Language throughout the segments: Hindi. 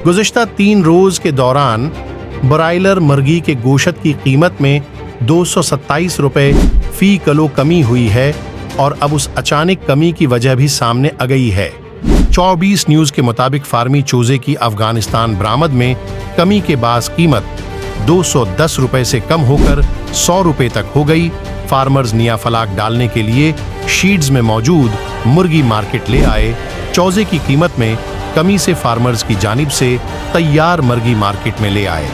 गुज़िश्ता 3 रोज के दौरान ब्रायलर मुर्गी के गोश्त की कीमत में 227 रुपए फी किलो कमी हुई है और अब उस अचानक कमी की वजह भी सामने आ गई है। 24 न्यूज के मुताबिक फार्मी चूजे की अफगानिस्तान बरामद में कमी के बाद कीमत 210 रुपए से कम होकर 100 रुपए तक हो गई। फार्मर्स नया फलाक डालने के लिए शीड्स में मौजूद मुर्गी मार्केट ले आए। चौजे की कीमत में कमी से फार्मर्स की जानिब से तैयार मुर्गी मार्केट में ले आए।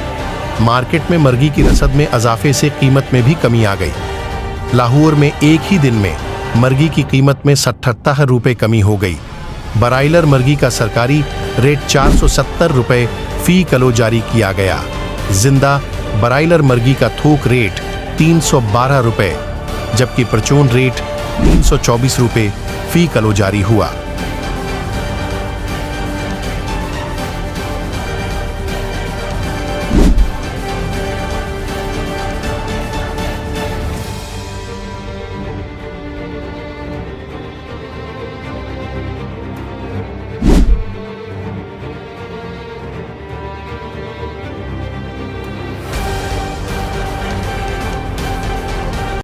मार्केट में मुर्गी की रसद में इजाफे से कीमत में भी कमी आ गई। लाहौर में एक ही दिन में मुर्गी की कीमत में 77 रुपए कमी हो गई। ब्रायलर मुर्गी का सरकारी रेट 470 रुपए फी किलो जारी किया गया। जिंदा ब्रायलर मुर्गी का थोक रेट 312 रुपए जबकि परचून रेट 324 रुपए फी किलो जारी हुआ।